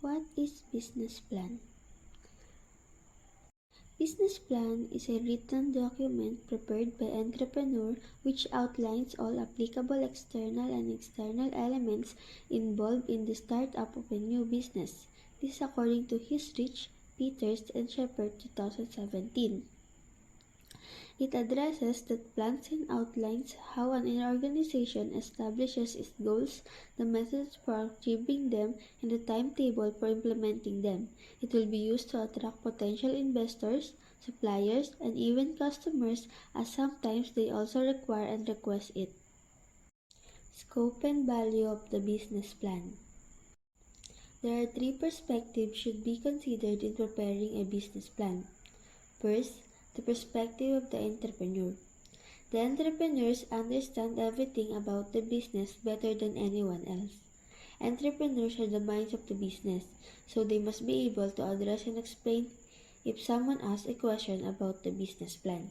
What is business plan? Business plan is a written document prepared by entrepreneur which outlines all applicable external and external elements involved in the startup of a new business. This according to Hisrich, Peters, and Shepard 2017. It addresses that plans and outlines how an organization establishes its goals, the methods for achieving them, and the timetable for implementing them. It will be used to attract potential investors, suppliers, and even customers, as sometimes they also require and request it. Scope and value of the business plan. There are three perspectives should be considered in preparing a business plan. First, the perspective of the entrepreneur. The entrepreneurs understand everything about the business better than anyone else. Entrepreneurs are the minds of the business, so they must be able to address and explain if someone asks a question about the business plan.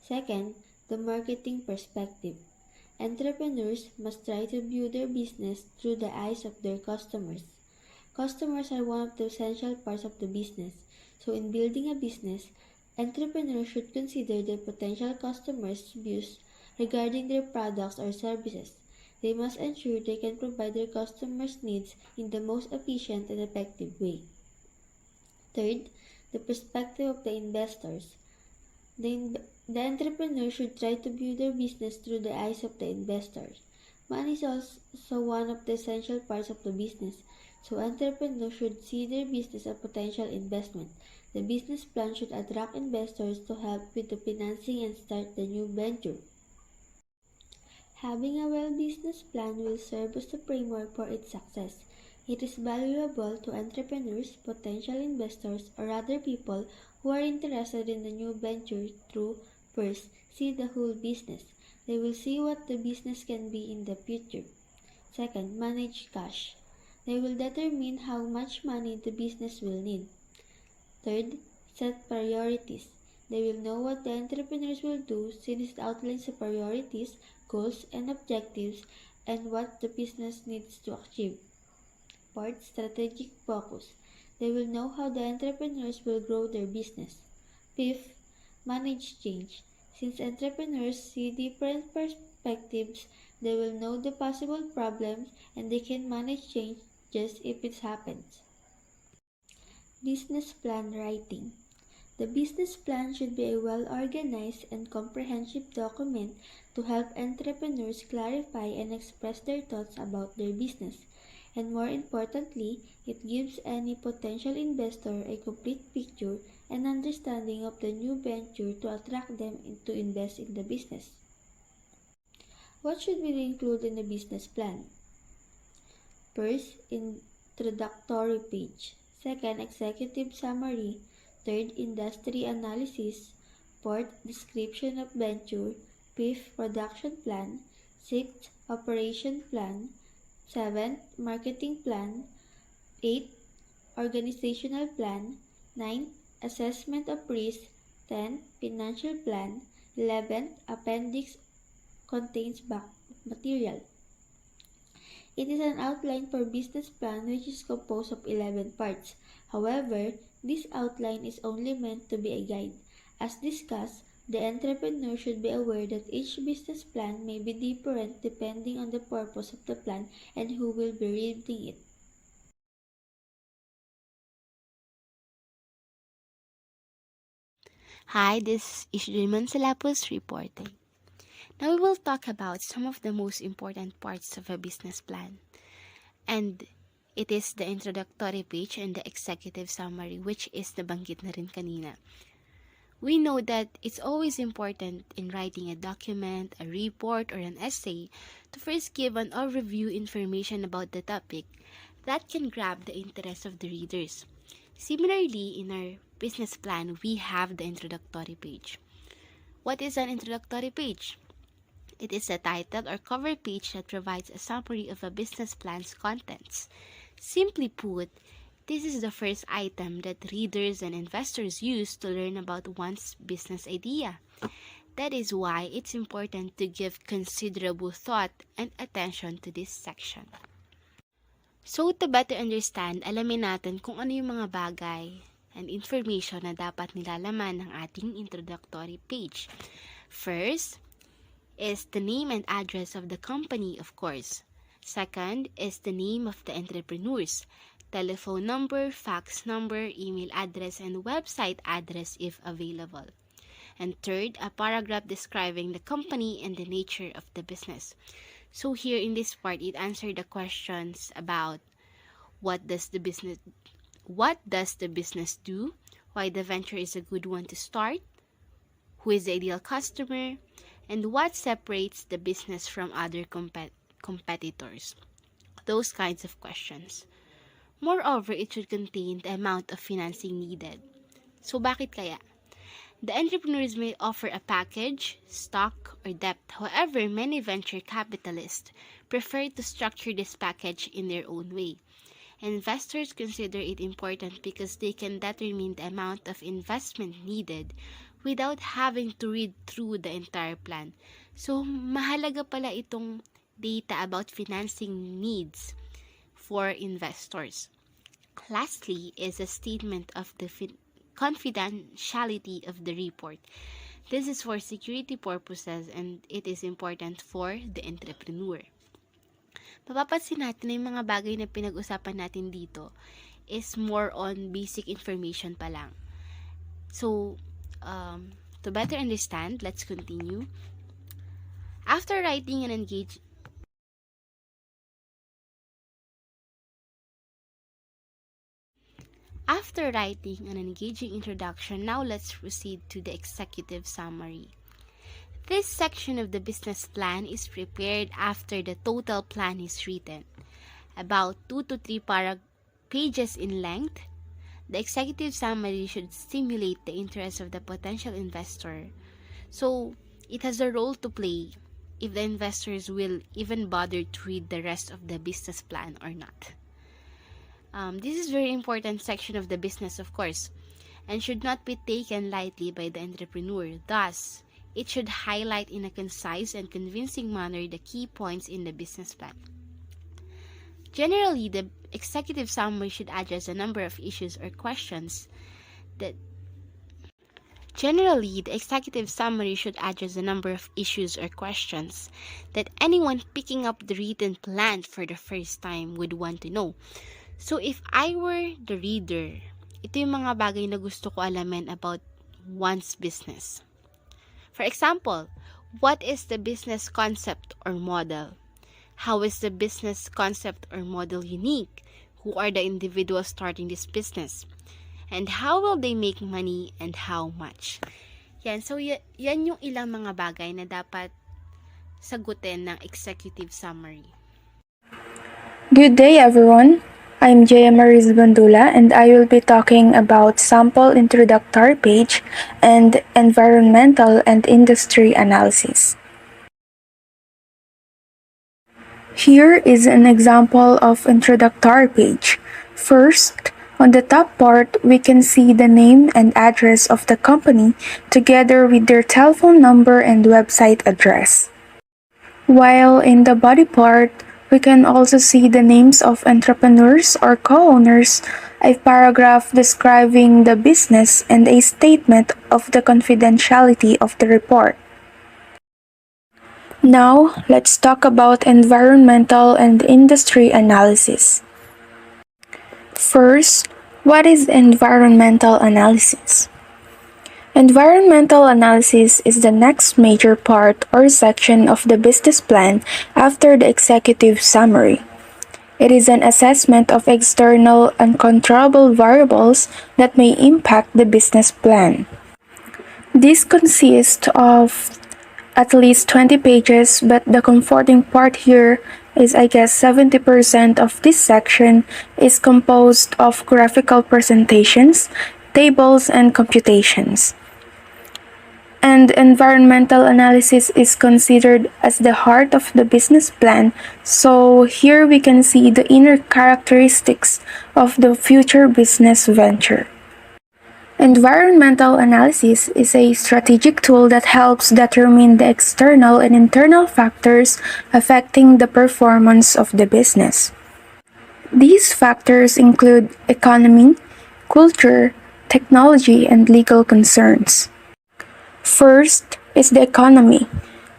Second, the marketing perspective. Entrepreneurs must try to view their business through the eyes of their customers. Customers are one of the essential parts of the business. So in building a business, entrepreneurs should consider their potential customers' views regarding their products or services. They must ensure they can provide their customers' needs in the most efficient and effective way. Third, the perspective of the investors. The entrepreneur should try to view their business through the eyes of the investors. Money is also one of the essential parts of the business. So entrepreneurs should see their business as a potential investment. The business plan should attract investors to help with the financing and start the new venture. Having a well business plan will serve as the framework for its success. It is valuable to entrepreneurs, potential investors, or other people who are interested in the new venture through first, see the whole business. They will see what the business can be in the future. Second, manage cash. They will determine how much money the business will need. Third, set priorities. They will know what the entrepreneurs will do since it outlines the priorities, goals, and objectives and what the business needs to achieve. Fourth, strategic focus. They will know how the entrepreneurs will grow their business. Fifth, manage change. Since entrepreneurs see different perspectives, they will know the possible problems and they can manage change just if it happens. Business plan writing. The business plan should be a well-organized and comprehensive document to help entrepreneurs clarify and express their thoughts about their business. And more importantly, it gives any potential investor a complete picture and understanding of the new venture to attract them to invest in the business. What should we include in the business plan? First, introductory page. Second, executive summary. Third, industry analysis. Fourth, description of venture. Fifth, production plan. Sixth, operation plan. Seventh, marketing plan. Eighth, organizational plan. Ninth, assessment of risk. 10th, financial plan. 11th, appendix contains back material. It is an outline for business plan which is composed of 11 parts. However, this outline is only meant to be a guide. As discussed, the entrepreneur should be aware that each business plan may be different depending on the purpose of the plan and who will be reading it. Hi, this is Raymond Salapos reporting. Now we will talk about some of the most important parts of a business plan. And it is the introductory page and the executive summary, which is nabanggit na rin kanina. We know that it's always important in writing a document, a report, or an essay to first give an overview information about the topic that can grab the interest of the readers. Similarly, in our business plan, we have the introductory page. What is an introductory page? It is a title or cover page that provides a summary of a business plan's contents. Simply put, this is the first item that readers and investors use to learn about one's business idea. That is why it's important to give considerable thought and attention to this section. So, to better understand, alamin natin kung ano yung mga bagay and information na dapat nilalaman ng ating introductory page. First is the name and address of the company, of course. Second is the name of the entrepreneurs, telephone number, fax number, email address, and website address if available. And third, a paragraph describing the company and the nature of the business. So here in this part, it answered the questions about what does the business do, why the venture is a good one to start, who is the ideal customer, and what separates the business from other competitors. Those kinds of questions. Moreover, it should contain the amount of financing needed. So bakit kaya? The entrepreneurs may offer a package, stock, or debt. However, many venture capitalists prefer to structure this package in their own way. Investors consider it important because they can determine the amount of investment needed without having to read through the entire plan. So, mahalaga pala itong data about financing needs for investors. Lastly is a statement of the confidentiality of the report. This is for security purposes and it is important for the entrepreneur. Mapapansin natin na yung mga bagay na pinag-usapan natin dito is more on basic information pa lang. So, to better understand, let's continue. After writing an engaging introduction, now let's proceed to the executive summary. This section of the business plan is prepared after the total plan is written. About 2 to 3 pages in length, the executive summary should stimulate the interest of the potential investor. So, it has a role to play if the investors will even bother to read the rest of the business plan or not. This is very important section of the business, of course, and should not be taken lightly by the entrepreneur. Thus, it should highlight in a concise and convincing manner the key points in the business plan. Generally, the executive summary should address a number of issues or questions that anyone picking up the written plan for the first time would want to know. So, if I were the reader, ito yung mga bagay na gusto ko alamin about one's business. For example, what is the business concept or model? How is the business concept or model unique? Who are the individuals starting this business? And how will they make money and how much? Yan, so yan yung ilang mga bagay na dapat sagutin ng executive summary. Good day everyone. I'm Jaya Maris Bandula and I will be talking about sample introductory page and environmental and industry analysis. Here is an example of introductory page. First, on the top part, we can see the name and address of the company together with their telephone number and website address. While in the body part, we can also see the names of entrepreneurs or co-owners, a paragraph describing the business, and a statement of the confidentiality of the report. Now, let's talk about environmental and industry analysis. First, what is environmental analysis? Environmental analysis is the next major part or section of the business plan after the executive summary. It is an assessment of external uncontrollable variables that may impact the business plan. This consists of at least 20 pages, but the comforting part here is 70% of this section is composed of graphical presentations, tables, and computations. And environmental analysis is considered as the heart of the business plan, so here we can see the inner characteristics of the future business venture. Environmental analysis is a strategic tool that helps determine the external and internal factors affecting the performance of the business. These factors include economy, culture, technology, and legal concerns. First is the economy.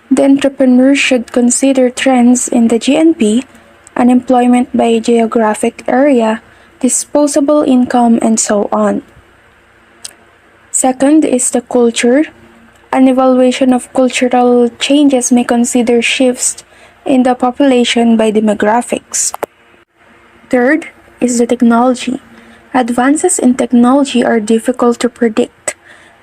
The entrepreneur should consider trends in the GNP, unemployment by geographic area, disposable income, and so on. Second is the culture. An evaluation of cultural changes may consider shifts in the population by demographics. Third is the technology. Advances in technology are difficult to predict.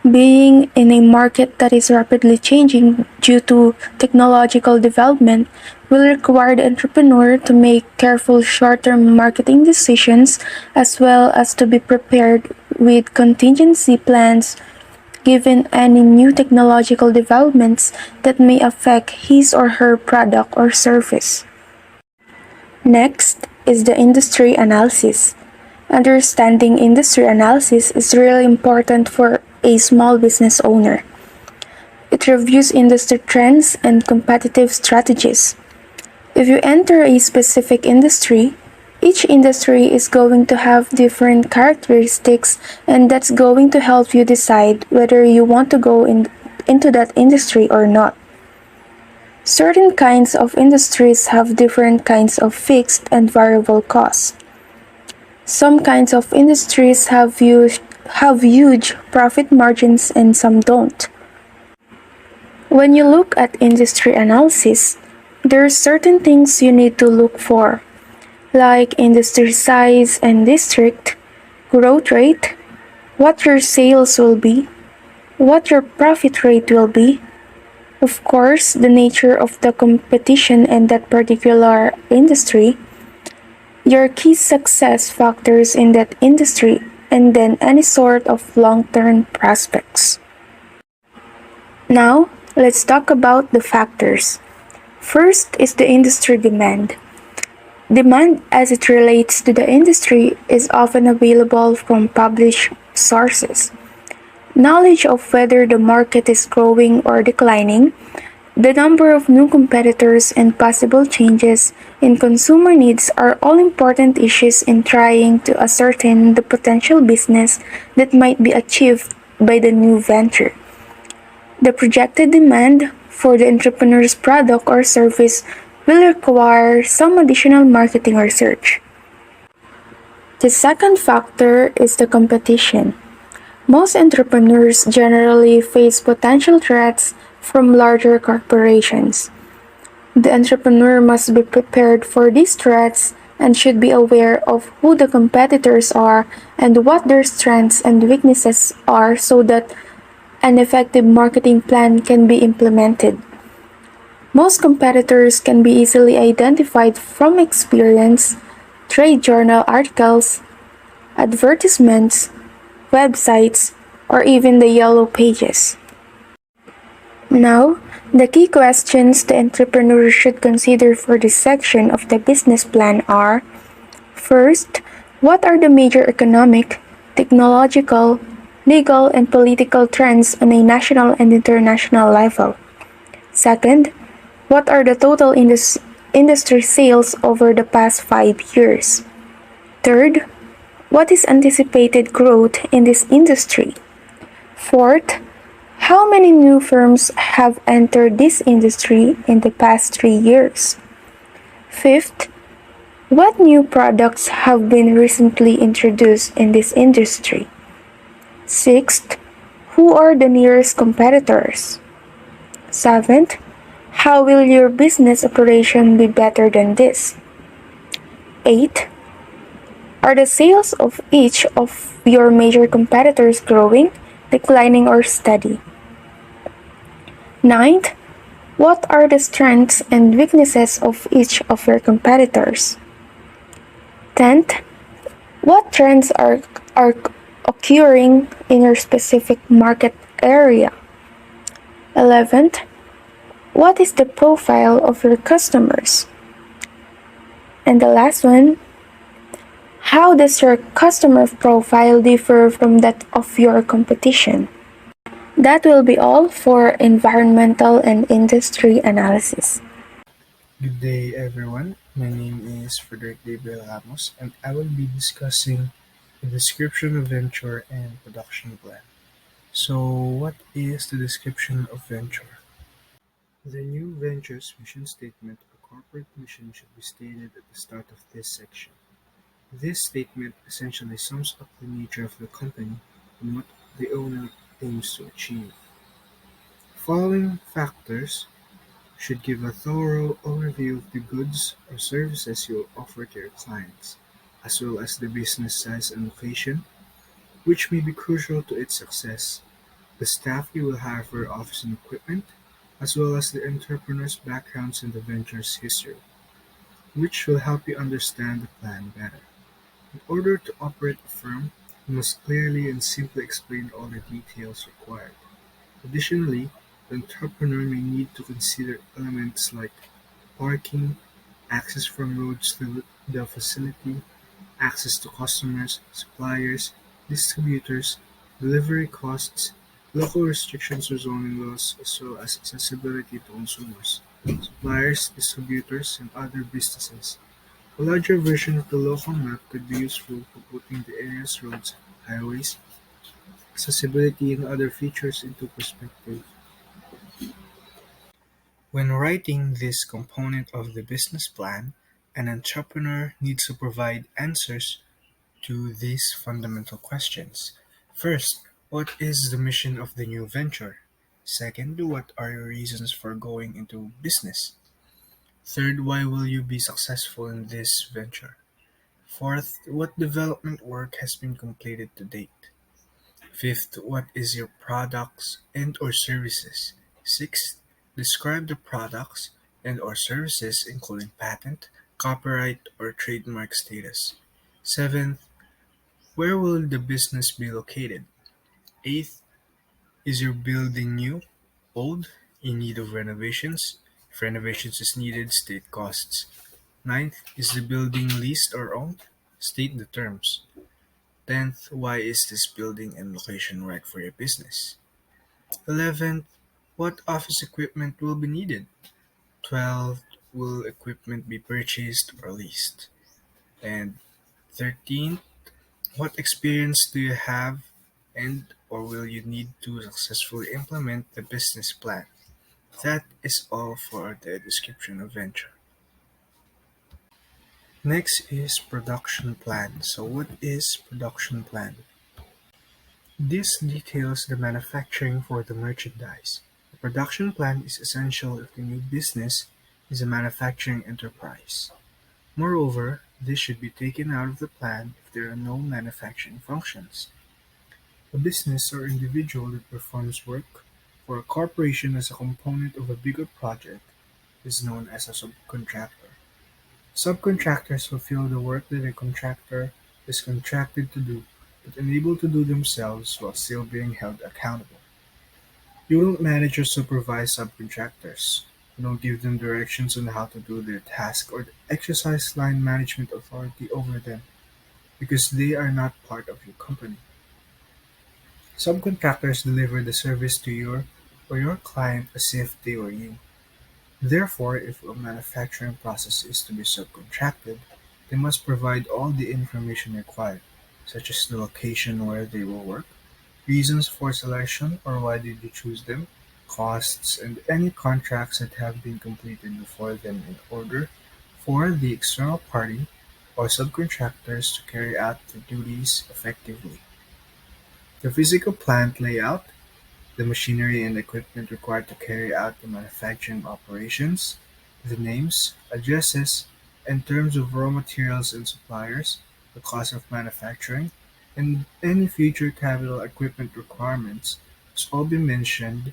Being in a market that is rapidly changing due to technological development will require the entrepreneur to make careful short-term marketing decisions as well as to be prepared with contingency plans given any new technological developments that may affect his or her product or service. Next is the industry analysis. Understanding industry analysis is really important for a small business owner. It reviews industry trends and competitive strategies. If you enter a specific industry, each industry is going to have different characteristics, and that's going to help you decide whether you want to go into that industry or not. Certain kinds of industries have different kinds of fixed and variable costs. Some kinds of industries have huge profit margins and some don't. When you look at industry analysis, there are certain things you need to look for, like industry size and district, growth rate, what your sales will be, what your profit rate will be, of course, the nature of the competition in that particular industry, your key success factors in that industry, and then any sort of long-term prospects. Now, let's talk about the factors. First is the industry demand. Demand as it relates to the industry is often available from published sources. Knowledge of whether the market is growing or declining, the number of new competitors, and possible changes in consumer needs are all important issues in trying to ascertain the potential business that might be achieved by the new venture. The projected demand for the entrepreneur's product or service will require some additional marketing research. The second factor is the competition. Most entrepreneurs generally face potential threats from larger corporations. The entrepreneur must be prepared for these threats and should be aware of who the competitors are and what their strengths and weaknesses are so that an effective marketing plan can be implemented. Most competitors can be easily identified from experience, trade journal articles, advertisements, websites, or even the yellow pages. Now, the key questions the entrepreneur should consider for this section of the business plan are: first, what are the major economic, technological, legal, and political trends on a national and international level? Second, what are the total industry sales over the past 5 years? Third, what is anticipated growth in this industry? Fourth, how many new firms have entered this industry in the past 3 years? Fifth, what new products have been recently introduced in this industry? Sixth, who are the nearest competitors? Seventh, how will your business operation be better than this? Eighth, are the sales of each of your major competitors growing, declining, or steady? Ninth, what are the strengths and weaknesses of each of your competitors? 10th, what trends are occurring in your specific market area? 11th, what is the profile of your customers? And the last one, how does your customer profile differ from that of your competition? That will be all for environmental and industry analysis. Good day, everyone. My name is Frederick Gabriel Ramos, and I will be discussing the description of venture and production plan. So, what is the description of venture? The new venture's mission statement or corporate mission should be stated at the start of this section. This statement essentially sums up the nature of the company and what the owner aims to achieve. Following factors should give a thorough overview of the goods or services you will offer to your clients, as well as the business size and location, which may be crucial to its success, the staff you will hire for your office and equipment, as well as the entrepreneur's backgrounds and the venture's history, which will help you understand the plan better. In order to operate a firm, you must clearly and simply explain all the details required. Additionally, the entrepreneur may need to consider elements like parking, access from roads to the facility, access to customers, suppliers, distributors, delivery costs, local restrictions or zoning laws, as well as accessibility to consumers, suppliers, distributors, and other businesses. A larger version of the local map could be useful for putting the area's roads, highways, accessibility, and other features into perspective. When writing this component of the business plan, an entrepreneur needs to provide answers to these fundamental questions. First, what is the mission of the new venture? Second, what are your reasons for going into business? Third, why will you be successful in this venture? Fourth, what development work has been completed to date? Fifth, what is your products and or services? Sixth, describe the products and or services including patent, copyright, or trademark status. Seventh, where will the business be located? Eighth, is your building new, old, in need of renovations? If renovations is needed, state costs. Ninth, is the building leased or owned? State the terms. 10th, why is this building and location right for your business? 11th, what office equipment will be needed? 12th, will equipment be purchased or leased? And 13th, what experience do you have and or will you need to successfully implement the business plan? That is all for the description of venture. Next is production plan. So what is production plan? This details the manufacturing for the merchandise. A production plan is essential if the new business is a manufacturing enterprise. Moreover, this should be taken out of the plan if there are no manufacturing functions. A business or individual that performs work for a corporation as a component of a bigger project is known as a subcontractor. Subcontractors fulfill the work that a contractor is contracted to do, but unable to do themselves while still being held accountable. You don't manage or supervise subcontractors. You don't give them directions on how to do their task or exercise line management authority over them because they are not part of your company. Subcontractors deliver the service to your or your client as if they were you. Therefore, if a manufacturing process is to be subcontracted, they must provide all the information required, such as the location where they will work, reasons for selection or why did you choose them, costs, and any contracts that have been completed before them in order for the external party or subcontractors to carry out the duties effectively. The physical plant layout, the machinery and equipment required to carry out the manufacturing operations, the names, addresses, and terms of raw materials and suppliers, the cost of manufacturing, and any future capital equipment requirements must all be mentioned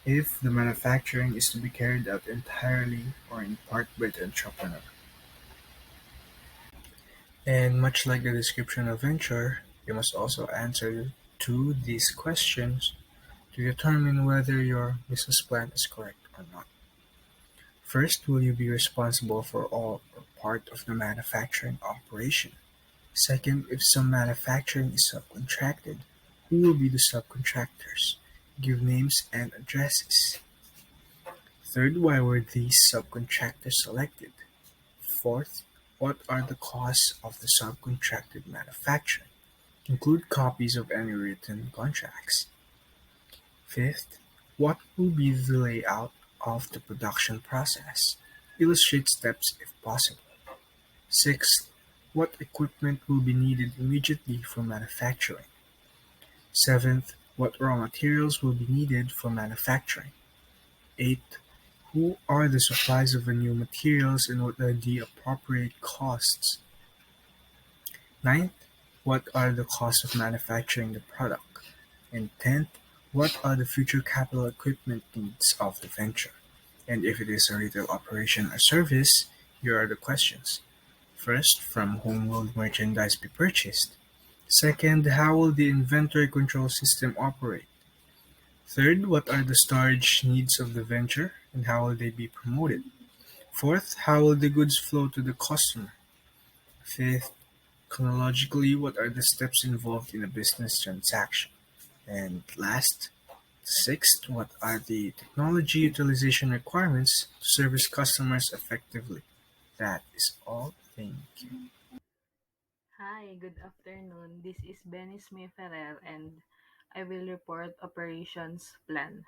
if the manufacturing is to be carried out entirely or in part by the entrepreneur. And much like the description of venture, you must also answer to these questions to determine whether your business plan is correct or not. First, will you be responsible for all or part of the manufacturing operation? Second, if some manufacturing is subcontracted, who will be the subcontractors? Give names and addresses. Third, why were these subcontractors selected? Fourth, what are the costs of the subcontracted manufacturing? Include copies of any written contracts. Fifth, what will be the layout of the production process? Illustrate steps if possible. Sixth, what equipment will be needed immediately for manufacturing? Seventh, what raw materials will be needed for manufacturing? Eighth, who are the suppliers of the new materials and what are the appropriate costs? Ninth, what are the costs of manufacturing the product? And tenth, what are the future capital equipment needs of the venture? And if it is a retail operation or service, here are the questions. First, from whom will merchandise be purchased? Second, how will the inventory control system operate? Third, what are the storage needs of the venture and how will they be promoted? Fourth, how will the goods flow to the customer? Fifth, chronologically, what are the steps involved in a business transaction? And last, sixth, what are the technology utilization requirements to service customers effectively? That is all. Thank you. Hi, good afternoon. This is Benny Smith Ferrer and I will report operations plan.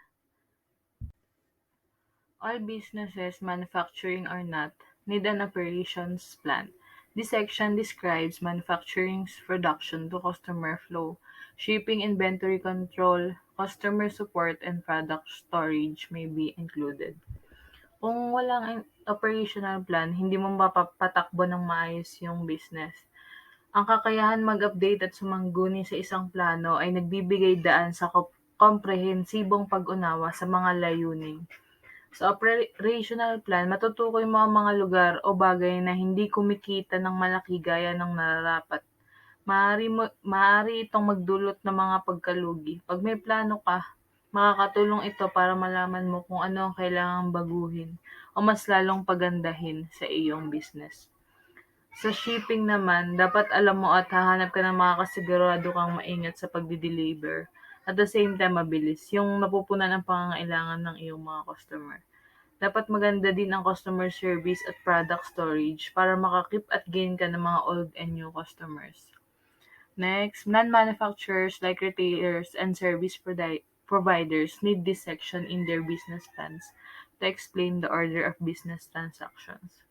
All businesses, manufacturing or not, need an operations plan. This section describes manufacturing's production to customer flow, shipping, inventory control, customer support, and product storage may be included. Kung walang operational plan, hindi mo mapapatakbo ng maayos yung business. Ang kakayahan mag-update at sumangguni sa isang plano ay nagbibigay daan sa komprehensibong pag-unawa sa mga layunin. Sa operational plan, matutukoy mo ang mga lugar o bagay na hindi kumikita ng malaki gaya ng nararapat. Maaari itong magdulot ng mga pagkalugi. Pag may plano ka, makakatulong ito para malaman mo kung ano ang kailangang baguhin o mas lalong pagandahin sa iyong business. Sa shipping naman, dapat alam mo at hahanap ka ng makakasigurado kang maingat sa pagdi-deliver. At the same time, mabilis. Yung napupunan ang pangangailangan ng iyong mga customer. Dapat maganda din ang customer service at product storage para makakip at gain ka ng mga old and new customers. Next, non-manufacturers like retailers and service providers need this section in their business plans to explain the order of business transactions.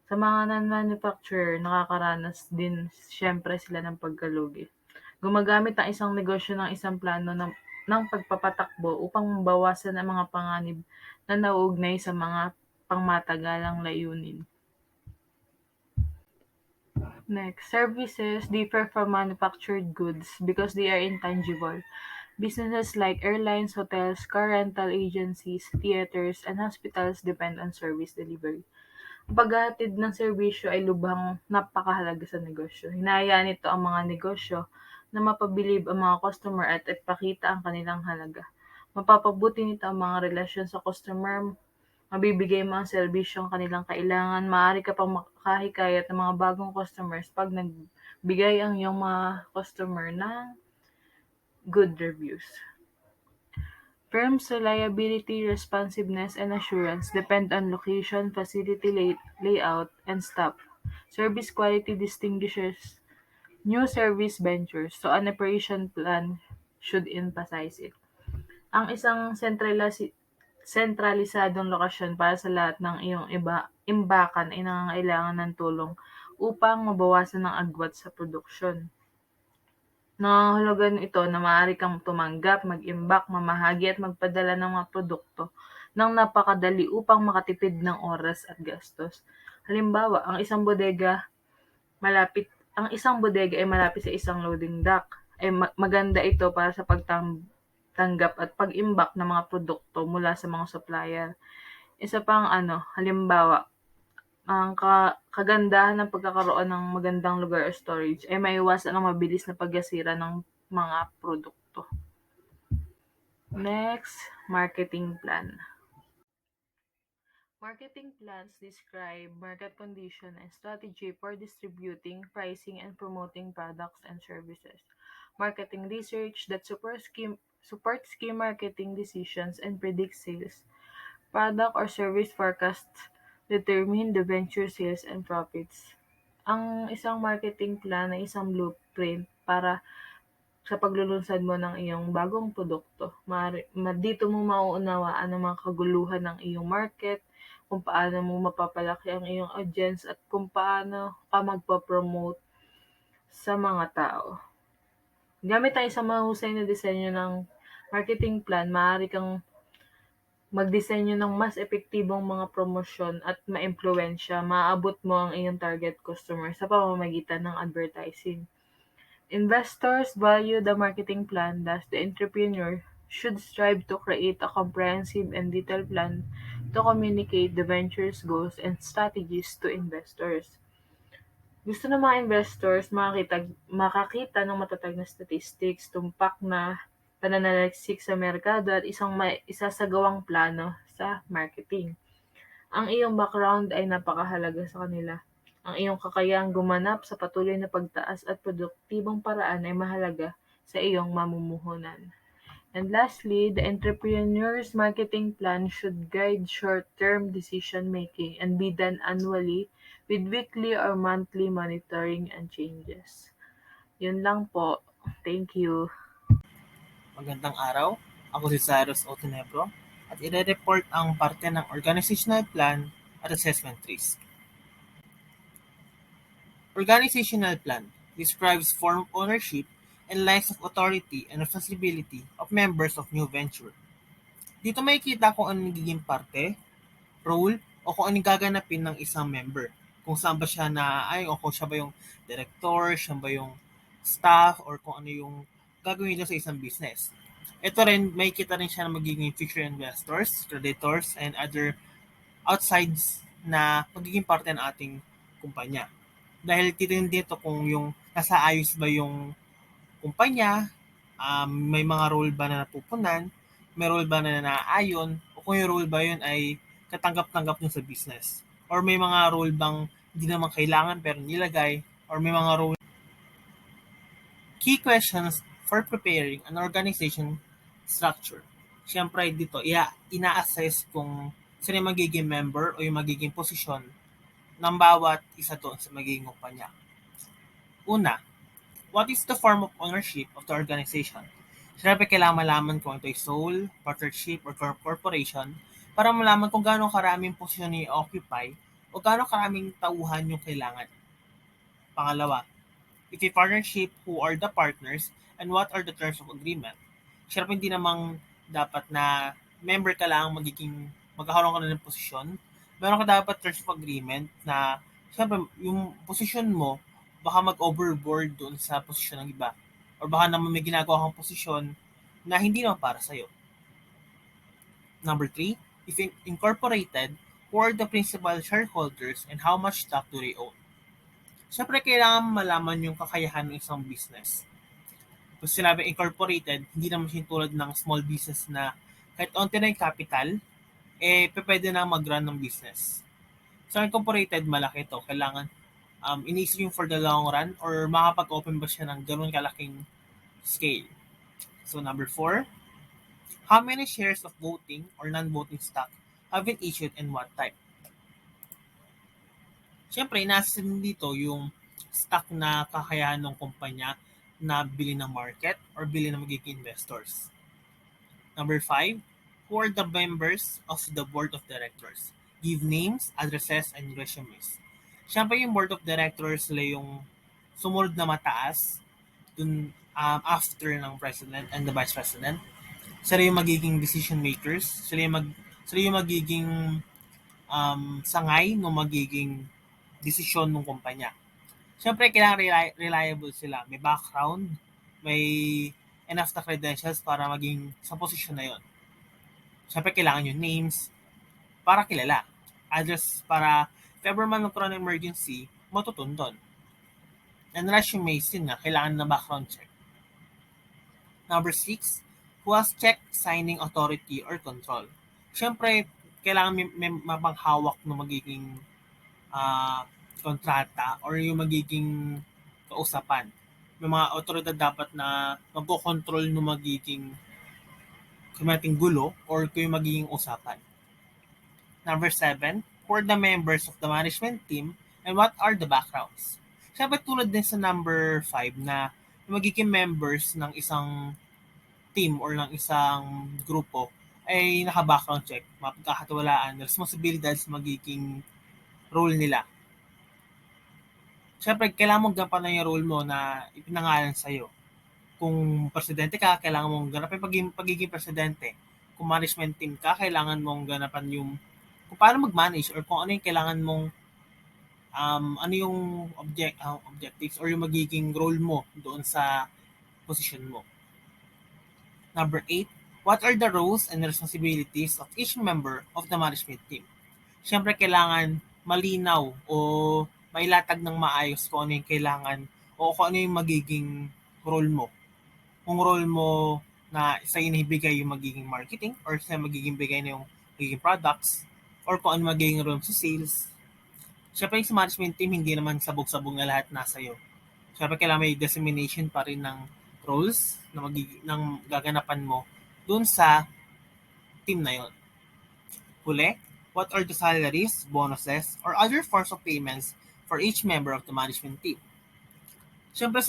Sa mga non-manufacturer, nakakaranas din siyempre sila ng pagkalugi. Gumagamit ang isang negosyo ng isang plano ng pagpapatakbo upang mabawasan ang mga panganib na nauugnay sa mga pangmatagalang layunin. Next, services differ from manufactured goods because they are intangible. Businesses like airlines, hotels, car rental agencies, theaters, and hospitals depend on service delivery. Ang paghahatid ng serbisyo ay lubhang napakahalaga sa negosyo. Hinahayaan nito ang mga negosyo na mapabilib ang mga customer at ipakita ang kanilang halaga. Mapapabuti nito ang mga relasyon sa customer, mabibigay mo ang serbisyong kanilang kailangan, maaari ka pang makahikayat ng mga bagong customers pag nagbigay ang iyong mga customer ng good reviews. Firms' reliability, responsiveness, and assurance depend on location, facility layout, and staff. Service quality distinguishes new service ventures, so an operation plan should emphasize it. Ang isang sentralisadong lokasyon para sa lahat ng iyong imbakan ay nangangailangan ng tulong upang mabawasan ang agwat sa produksyon. Nangangahulugan ito na maaari kang tumanggap, mag-imbak, mamahagi at magpadala ng mga produkto ng napakadali upang makatipid ng oras at gastos. Halimbawa, ang isang bodega ay malapit sa isang loading dock. Ay maganda ito para sa pagtanggap at pag-imbak ng mga produkto mula sa mga supplier. Isa pang halimbawa, ang kagandahan ng pagkakaroon ng magandang lugar o storage ay maiwasan ang mabilis na pagkasira ng mga produkto. Next, marketing plan. Marketing plans describe market condition and strategy for distributing, pricing, and promoting products and services. Marketing research that supports key marketing decisions and predicts sales. Product or service forecasts Determine the venture sales and profits. Ang isang marketing plan ay isang blueprint para sa paglulunsad mo ng iyong bagong produkto. Dito mo mauunawaan ang mga kaguluhan ng iyong market, kung paano mo mapapalaki ang iyong audience, at kung paano ka magpa-promote sa mga tao. Gamit ang isang mahusay na disenyo ng marketing plan, maaari kang magdisenyo ng mas epektibong mga promosyon at maimpluwensya, maaabot mo ang iyong target customer sa pamamagitan ng advertising. Investors value the marketing plan, thus the entrepreneur should strive to create a comprehensive and detailed plan to communicate the venture's goals and strategies to investors. Gusto ng mga investors makakita ng matatag na statistics, tumpak na pananaliksik sa merkado at isang isasagawang plano sa marketing. Ang iyong background ay napakahalaga sa kanila. Ang iyong kakayahang gumanap sa patuloy na pagtaas at produktibong paraan ay mahalaga sa iyong mamumuhunan. And lastly, the entrepreneur's marketing plan should guide short-term decision-making and be done annually with weekly or monthly monitoring and changes. Yun lang po. Thank you. Magandang araw, ako si Cyrus Otenebro at ire-report ang parte ng Organizational Plan at Assessment Risk. Organizational Plan describes form of ownership and lines of authority and responsibility of members of new venture. Dito makikita kung ano nagiging parte, role, o kung anong gaganapin ng isang member. Kung saan ba siya o kung siya ba yung director, siya ba yung staff, or kung ano yung gagawin nila sa isang business. Ito rin, makikita rin siya na magiging future investors, creditors, and other outsides na magiging parte ng ating kumpanya. Dahil titingnan dito kung yung nasa ayos ba yung kumpanya, may mga role ba na napupunan, may role ba na naaayon, o kung yung role ba yun ay katanggap-tanggap nyo sa business. Or may mga role bang hindi naman kailangan pero nilagay, or may mga role. Key questions for preparing an organization structure. Siyempre dito, ina-assess kung sino yung magiging member o yung magiging posisyon ng bawat isa doon sa magiging kumpanya. Una, what is the form of ownership of the organization? Siyempre, kailangan malaman kung ito ay sole, partnership, or corporation para malaman kung gaano karaming posisyon niya i-occupy o gaano karaming tauhan yung kailangan. Pangalawa, if a partnership, who are the partners and what are the terms of agreement? Siyempre, hindi namang dapat na member ka lang magkakaroon ka na ng posisyon. Meron ka dapat terms of agreement na siyempre, yung posisyon mo baka mag-overboard doon sa posisyon ng iba. Or baka naman may ginagawa kang posisyon na hindi naman para sa'yo. Number 3, if incorporated, who are the principal shareholders and how much stock do they own? Siyempre, kailangan malaman yung kakayahan ng isang business. Kung sinabi incorporated, hindi naman siya tulad ng small business na kahit onti na yung capital, pwede na mag-run ng business. So, incorporated, malaki ito. Kailangan iniisip yung for the long run or makapag-open ba siya ng gano'n kalaking scale. So, number 4, how many shares of voting or non-voting stock have been issued and what type? Siyempre, nasa dito yung stock na kakayahan ng kumpanya na bili ng market or bili ng magiging investors. Number 5, who are the members of the board of directors? Give names, addresses, and resumes. Siyempre, yung board of directors, sila yung sumunod na mataas dun, after ng president and the vice president. Sila yung magiging decision makers. Sila yung magiging sangay ng magiging desisyon ng kumpanya. Siyempre, kailangan reliable sila. May background, may enough na credentials para maging sa posisyon na yon. Siyempre, kailangan yung names para kilala. Address para if ever man magkaroon ng emergency, matutundon. And resumes din na, kailangan na background check. Number 6, who has check signing authority or control. Siyempre, kailangan may mapanghawak na magiging kontrata or yung magiging kausapan. May mga otoridad dapat na magkocontrol ng magiging gulo or yung magiging usapan. Number 7, who are the members of the management team, and what are the backgrounds. Siyempre tulad din sa number 5 na yung magiging members ng isang team or ng isang grupo ay naka-background check, mapagkakatiwalaan, responsibilidad sa magiging role nila. Siyempre, kailangan mong gampanan yung role mo na ipinangalan sa'yo. Kung presidente ka, kailangan mong ganapin pagiging presidente. Kung management team ka, kailangan mong ganapan yung kung paano mag-manage or kung ano yung kailangan mong ano yung objectives or yung magiging role mo doon sa position mo. Number 8, what are the roles and responsibilities of each member of the management team? Siyempre, kailangan malinaw o mailatag ng maayos kung ano yung kailangan o kung ano yung magiging role mo. Kung role mo na sa'yo na ibigay yung magiging marketing or sa'yo magiging bigay na yung magiging products or kung ano magiging role sa sales. Siyempre, sa management team, hindi naman sabog-sabog na lahat nasa iyo. Siyempre, kailangan may dissemination pa rin ng roles na ng gaganapan mo dun sa team na yon. Huli, what are the salaries, bonuses, or other forms of payments for each member of the management team? Siyempre,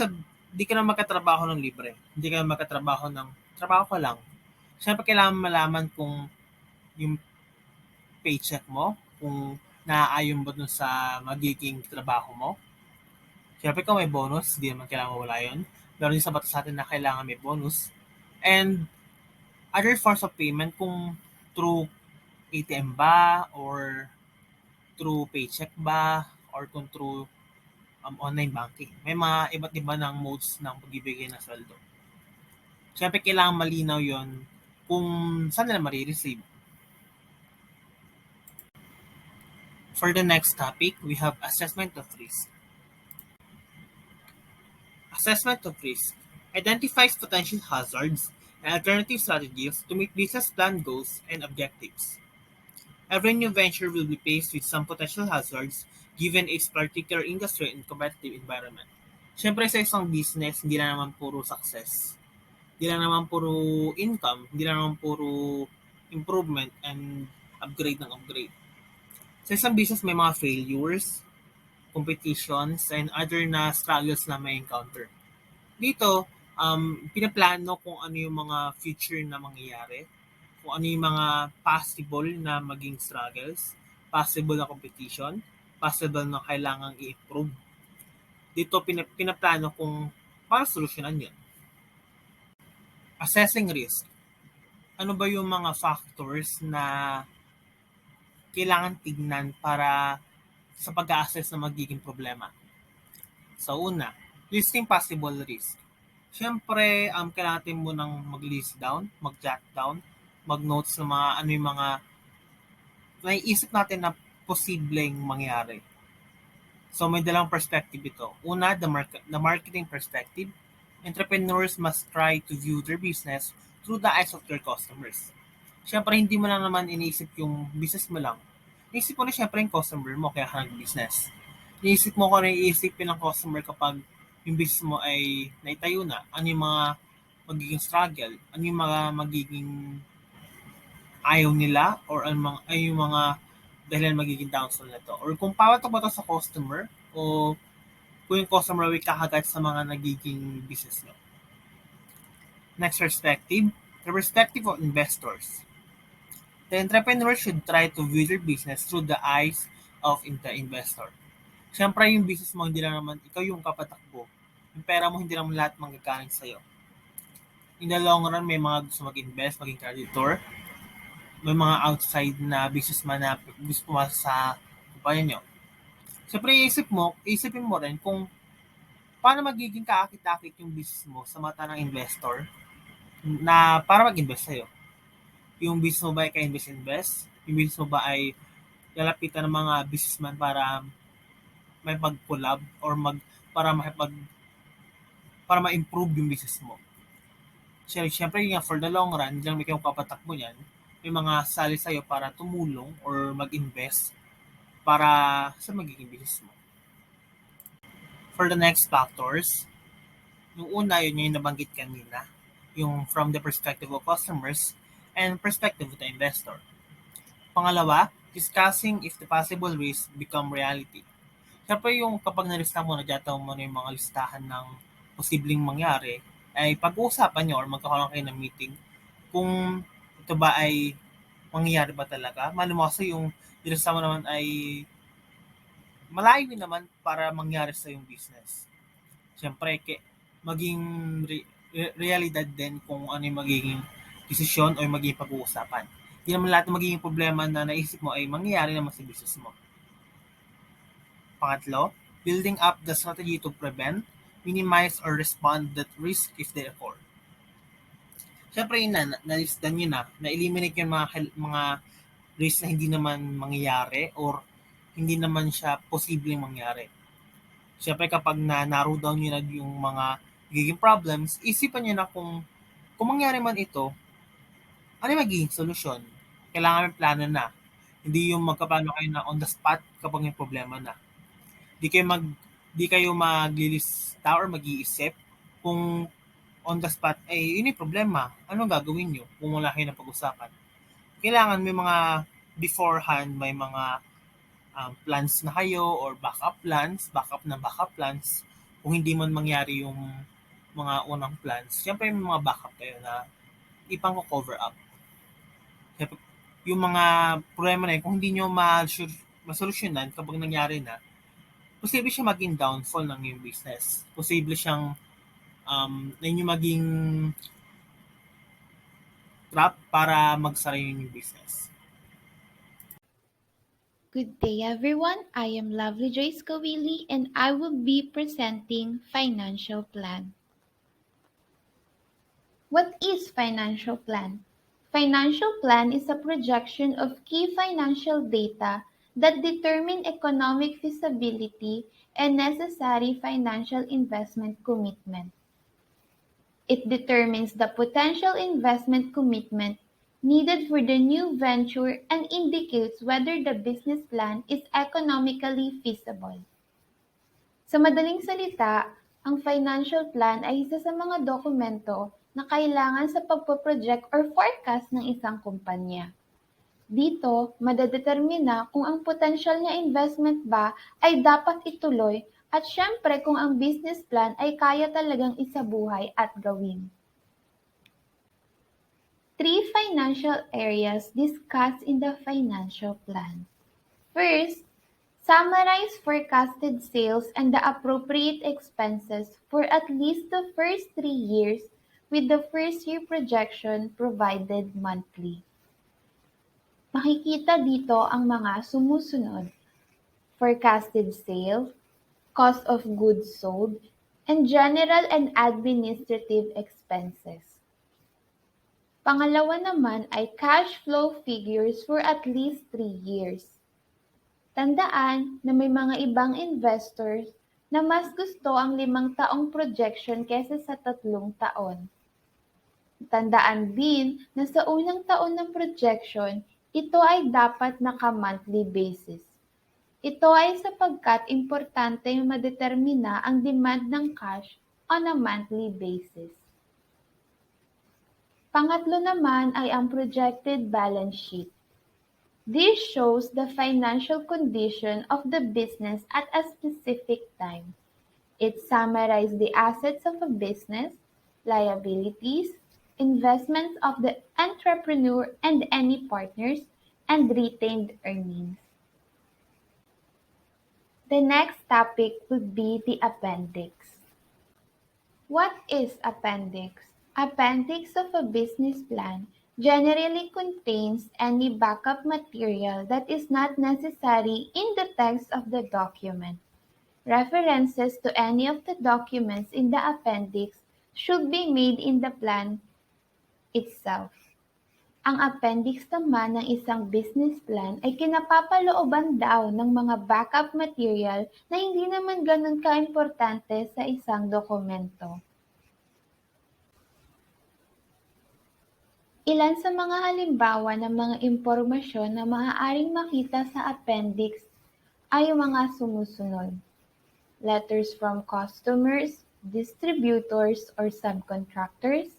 di ka na magkatrabaho ng libre. Hindi ka na magkatrabaho ng trabaho ka lang. Siyempre, kailangan malaman kung yung paycheck mo, kung naaayon ba dun sa magiging trabaho mo. Siyempre, kung may bonus, hindi naman kailangan mawala yun. Meron din sa batas natin na kailangan may bonus. And other forms of payment, kung through ATM ba, or through paycheck ba, or kung through online banking. May mga iba't iba ng modes ng pagbibigay ng sweldo. Siyempre, kailangan malinaw yon kung saan nila marireceive. For the next topic, we have assessment of risk. Assessment of risk identifies potential hazards and alternative strategies to meet business plan goals and objectives. Every new venture will be faced with some potential hazards given its particular industry and competitive environment. Siyempre sa isang business, hindi lang naman puro success. Hindi lang naman puro income, hindi lang naman puro improvement and upgrade ng upgrade. Sa isang business, may mga failures, competitions, and other na struggles na may encounter. Dito, pinaplano kung ano yung mga future na mangyayari, kung ano yung mga possible na maging struggles, possible na competition, possible na kailangang i-improve. Dito, pinaplano kung paano solusyonan yun. Assessing risk. Ano ba yung mga factors na kailangan tignan para sa pag-a-assess na magiging problema? So, una, listing possible risk. Siyempre, kailangan natin munang mag-list down, mag-jot down, mag-notes ng mga ano yung mga naiisip natin na posibleng mangyari. So, may dalang perspective ito. Una, the marketing perspective. Entrepreneurs must try to view their business through the eyes of their customers. Siyempre, hindi mo lang naman iniisip yung business mo lang. Iniisip mo na siyempre yung customer mo, kaya ka nag-business. Iniisip mo kung ano iisipin ng customer kapag yung business mo ay naitayo na. Ano yung mga magiging struggle, ano yung mga magiging ayaw nila, or ano yung mga dahilan magiging downfall na to. Or kung pawatok ba to sa customer, o kung yung customer ay kakagat sa mga nagiging business nyo. Next perspective, the perspective of investors. The entrepreneur should try to view their business through the eyes of the investor. Siyempre, yung business mo, hindi lang naman ikaw yung kapatakbo. Yung pera mo, hindi lang lahat manggagaling sa'yo. In the long run, may mga gusto mag-invest, maging creditor. May mga outside na businessman na gusto pumasok sa kumpanya nyo. Siyempre, isipin mo rin kung paano magiging kaakit-akit yung business mo sa mata ng investor na para mag-invest sa'yo. Yung business mo ba ay ka-invest? Yung business mo ba ay lalapitan ng mga businessman para may pag-collab or para ma-improve yung business mo? Siyempre, yung for the long run, diyan may kayong papatakbo niyan, may mga sali sa'yo para tumulong or mag-invest para sa magiging business mo. For the next factors, yung una, yun yung nabanggit kanina, yung from the perspective of customers and perspective of the investor. Pangalawa, discussing if the possible risks become reality. Siyempre yung kapag nalista mo, nadyataw mo na yung mga listahan ng posibleng mangyari, ay pag-uusapan nyo or magkakaroon kayo ng meeting kung ito ba ay mangyayari ba talaga. Malam mo kasi yung nilista mo naman ay malayo din naman para mangyari sa yung business. Siyempre, maging realidad din kung ano yung magiging desisyon o yung magiging pag-uusapan. Hindi naman lahat ng magiging problema na naisip mo ay mangyayari naman sa business mo. Pangatlo, building up the strategy to prevent, minimize, or respond that risk if they occur. Siyempre yun na-lista nyo na-eliminate yung mga risk na hindi naman mangyayari or hindi naman siya posibleng mangyari. Siyempre kapag na-narrow down nyo na yung mga magiging problems, isipan nyo na kung mangyari man ito, ano yung magiging solusyon? Kailangan may plano na. Hindi yung magkaplano kayo na on the spot kapag may problema na. Di kayo maglilista or mag-iisip kung on the spot ay yun yung problema. Anong gagawin nyo kung wala kayo na pag-usapan? Kailangan may mga beforehand, may mga plans na kayo or backup na backup plans. Kung hindi man mangyari yung mga unang plans, syempre may mga backup kayo na ipang cover up. Syempre, yung mga problema na yun, kung hindi nyo masolusyonan kapag nangyari na, posible siya maging downfall ng yung business. Posible siyang na yung maging trap para magsara yung business. Good day, everyone. I am Lovely Joyce Kawili, and I will be presenting Financial Plan. What is financial plan? Financial plan is a projection of key financial data that determine economic feasibility and necessary financial investment commitment. It determines the potential investment commitment needed for the new venture and indicates whether the business plan is economically feasible. Sa madaling salita, ang financial plan ay isa sa mga dokumento na kailangan sa pagpoproject or forecast ng isang kumpanya. Dito, madadetermina kung ang potensyal niya investment ba ay dapat ituloy at syempre kung ang business plan ay kaya talagang isabuhay at gawin. 3 financial areas discussed in the financial plan. First, summarize forecasted sales and the appropriate expenses for at least the first 3 years with the first year projection provided monthly. Makikita dito ang mga sumusunod: forecasted sales, cost of goods sold, and general and administrative expenses. Pangalawa naman ay cash flow figures for at least 3 years. Tandaan na may mga ibang investors na mas gusto ang 5 taong projection kaysa sa 3 taon. Tandaan din na sa unang taon ng projection, ito ay dapat naka-monthly basis. Ito ay sapagkat importante yung madetermina ang demand ng cash on a monthly basis. Pangatlo naman ay ang projected balance sheet. This shows the financial condition of the business at a specific time. It summarizes the assets of a business, liabilities, investments of the entrepreneur and any partners, and retained earnings. The next topic would be the appendix. What is appendix? Appendix of a business plan generally contains any backup material that is not necessary in the text of the document. References to any of the documents in the appendix should be made in the plan itself. Ang appendix naman ng isang business plan ay kinapapalooban daw ng mga backup material na hindi naman ganun ka-importante sa isang dokumento. Ilan sa mga halimbawa ng mga impormasyon na maaaring makita sa appendix ay mga sumusunod: letters from customers, distributors or subcontractors,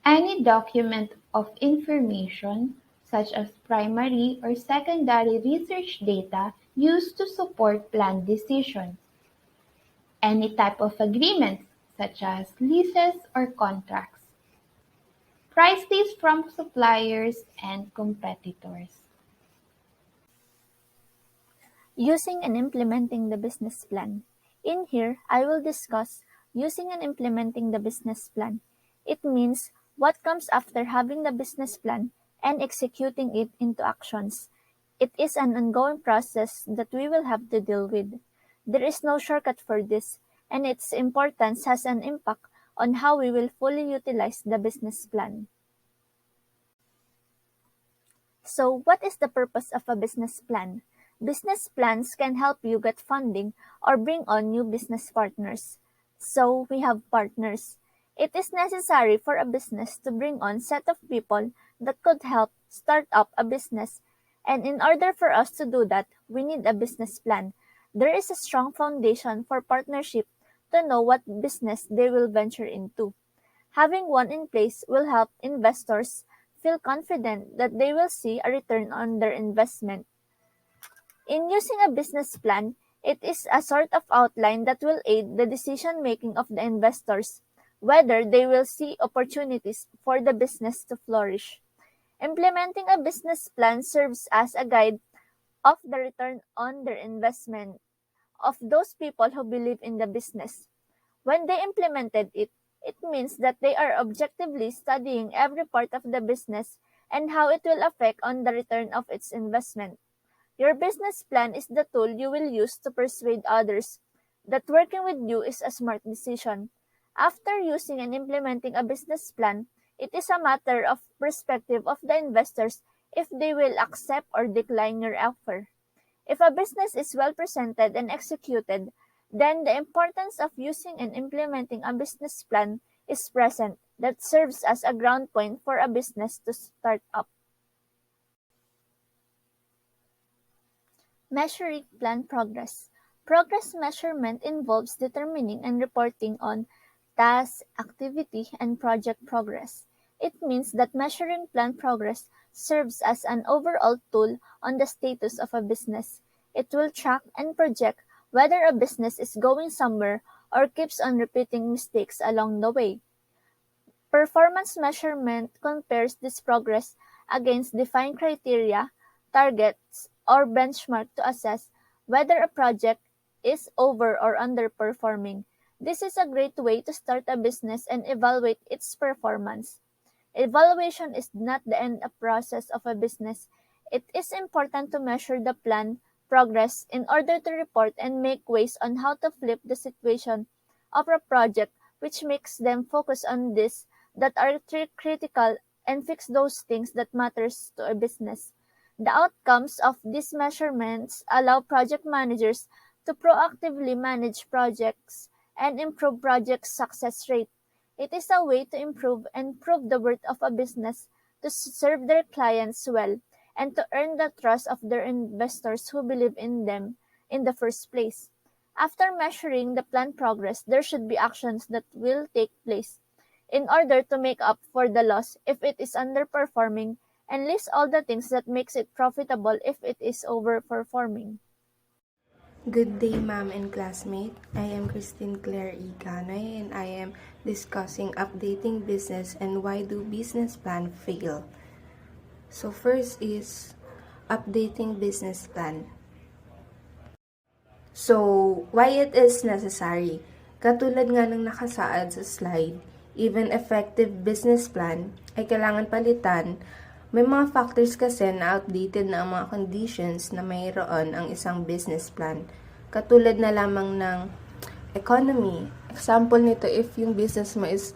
any document of information such as primary or secondary research data used to support plan decisions. Any type of agreements, such as leases or contracts. Price list from suppliers and competitors. Using and implementing the business plan. In here, I will discuss using and implementing the business plan. It means what comes after having the business plan and executing it into actions. It is an ongoing process that we will have to deal with. There is no shortcut for this, and its importance has an impact on how we will fully utilize the business plan. So, what is the purpose of a business plan? Business plans can help you get funding or bring on new business partners. So, we have partners. It is necessary for a business to bring on set of people that could help start up a business. And in order for us to do that, we need a business plan. There is a strong foundation for partnership to know what business they will venture into. Having one in place will help investors feel confident that they will see a return on their investment. In using a business plan, it is a sort of outline that will aid the decision making of the investors, whether they will see opportunities for the business to flourish. Implementing a business plan serves as a guide of the return on their investment of those people who believe in the business. When they implemented it, it means that they are objectively studying every part of the business and how it will affect on the return of its investment. Your business plan is the tool you will use to persuade others that working with you is a smart decision. After using and implementing a business plan, it is a matter of perspective of the investors if they will accept or decline your offer. If a business is well presented and executed, then the importance of using and implementing a business plan is present that serves as a ground point for a business to start up. Measuring plan progress. Progress measurement involves determining and reporting on task, activity, and project progress. It means that measuring plan progress serves as an overall tool on the status of a business. It will track and project whether a business is going somewhere or keeps on repeating mistakes along the way. Performance measurement compares this progress against defined criteria, targets, or benchmark to assess whether a project is over or underperforming. This is a great way to start a business and evaluate its performance. Evaluation is not the end process of a business. It is important to measure the plan progress in order to report and make ways on how to flip the situation of a project, which makes them focus on this that are critical and fix those things that matters to a business. The outcomes of these measurements allow project managers to proactively manage projects and improve project success rate. It is a way to improve and prove the worth of a business to serve their clients well and to earn the trust of their investors who believe in them in the first place. After measuring the planned progress, there should be actions that will take place in order to make up for the loss if it is underperforming and list all the things that makes it profitable if it is overperforming. Good day, ma'am and classmate. I am Christine Claire E. Canoy and I am discussing updating business and why do business plan fail. So first is updating business plan. So, why it is necessary? Katulad nga ng nakasaad sa slide, even effective business plan ay kailangan palitan. May mga factors kasi na outdated na ang mga conditions na mayroon ang isang business plan. Katulad na lamang ng economy. Example nito, if yung business mo is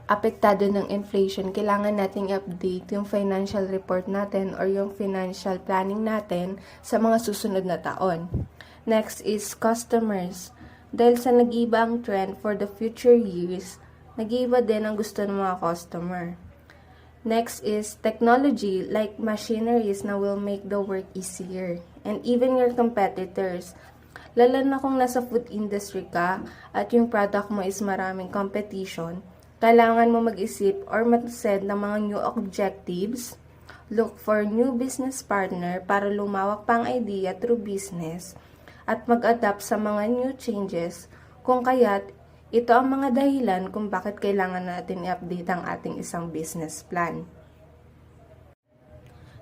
apektado ng inflation, kailangan nating i-update yung financial report natin or yung financial planning natin sa mga susunod na taon. Next is customers. Dahil sa nag-iba ang trend for the future years, nag-iba din ang gusto ng mga customer. Next is technology, like machineries na will make the work easier. And even your competitors. Lalo na kung nasa food industry ka at yung product mo is maraming competition, kailangan mo mag-isip or mag-set ng mga new objectives, look for new business partner para lumawak pang idea through business, at mag-adapt sa mga new changes, kung kaya't ito ang mga dahilan kung bakit kailangan natin i-update ang ating isang business plan.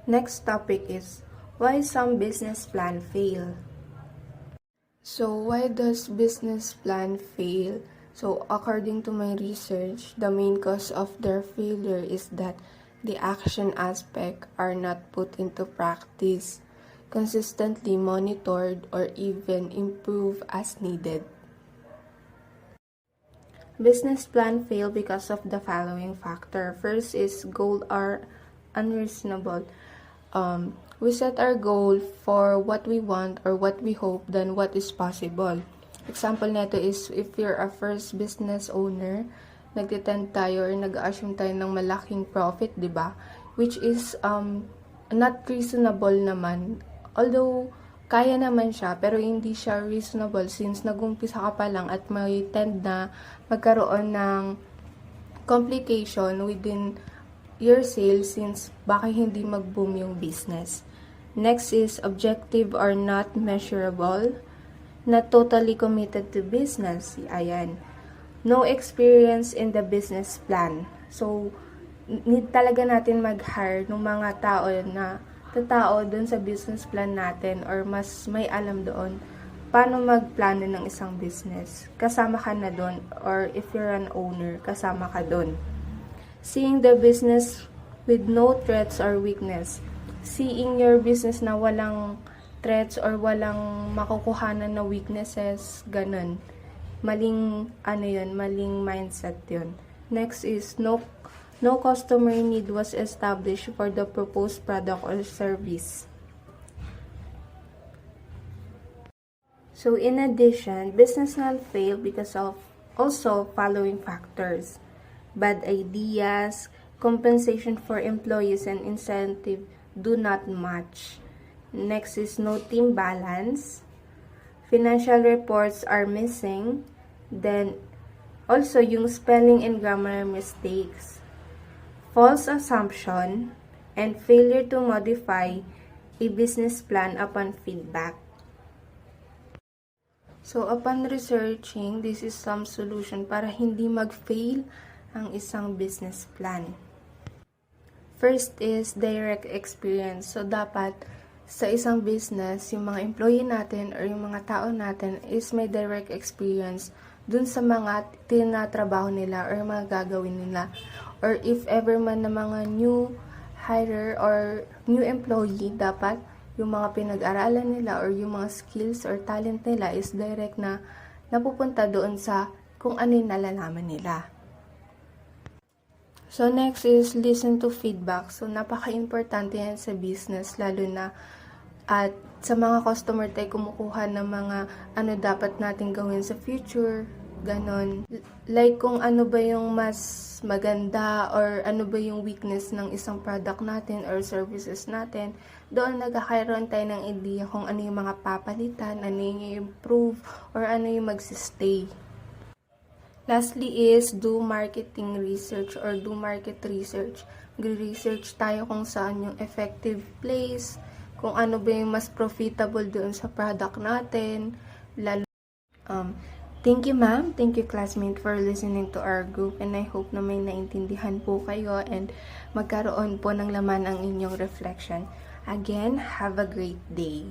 Next topic is, why some business plan fail? So, why does business plan fail? So, according to my research, the main cause of their failure is that the action aspect are not put into practice, consistently monitored, or even improved as needed. Business plan fail because of the following factor. First is goals are unreasonable. We set our goal for what we want or what we hope than what is possible. Example nito is if you're a first business owner, nagtitend tayo or nag-assume tayo ng malaking profit, di ba? Which is not reasonable naman. Although kaya naman siya, pero hindi siya reasonable since nag-umpisa ka pa lang at may tend na magkaroon ng complication within your sales since baka hindi mag-boom yung business. Next is objective or not measurable. Not totally committed to business. Ayan. No experience in the business plan. So, need talaga natin mag-hire ng mga tao dun sa business plan natin or mas may alam doon paano magplano ng isang business. Kasama ka na doon, or if you're an owner, kasama ka doon. Seeing the business with no threats or weakness. Seeing your business na walang threats or walang makukuhanan na weaknesses, ganun. Maling mindset yun. Next is no customer need was established for the proposed product or service. So in addition, business will fail because of also following factors: bad ideas, compensation for employees and incentive do not match. Next is no team balance. Financial reports are missing. Then also yung spelling and grammar mistakes. False assumption and failure to modify a business plan upon feedback. So upon researching, this is some solution para hindi mag-fail ang isang business plan. First is direct experience. So, dapat sa isang business, yung mga employee natin or yung mga tao natin is may direct experience dun sa mga tinatrabaho nila or mga gagawin nila. Or if ever man na mga new hire or new employee, dapat yung mga pinag-aralan nila or yung mga skills or talent nila is direct na napupunta doon sa kung ano yung nalalaman nila. So, next is listen to feedback. So, napaka-importante yan sa business, lalo na at sa mga customer tayo kumukuha ng mga ano dapat natin gawin sa future, ganon. Like kung ano ba yung mas maganda or ano ba yung weakness ng isang product natin or services natin, doon nagkakaroon tayo ng idea kung ano yung mga papalitan, ano yung improve, or ano yung magsistay. Lastly is do marketing research or do market research. Mag-research tayo kung saan yung effective place, kung ano ba yung mas profitable doon sa product natin. Thank you ma'am, thank you classmate for listening to our group, and I hope na may naintindihan po kayo and magkaroon po ng laman ang inyong reflection. Again, have a great day.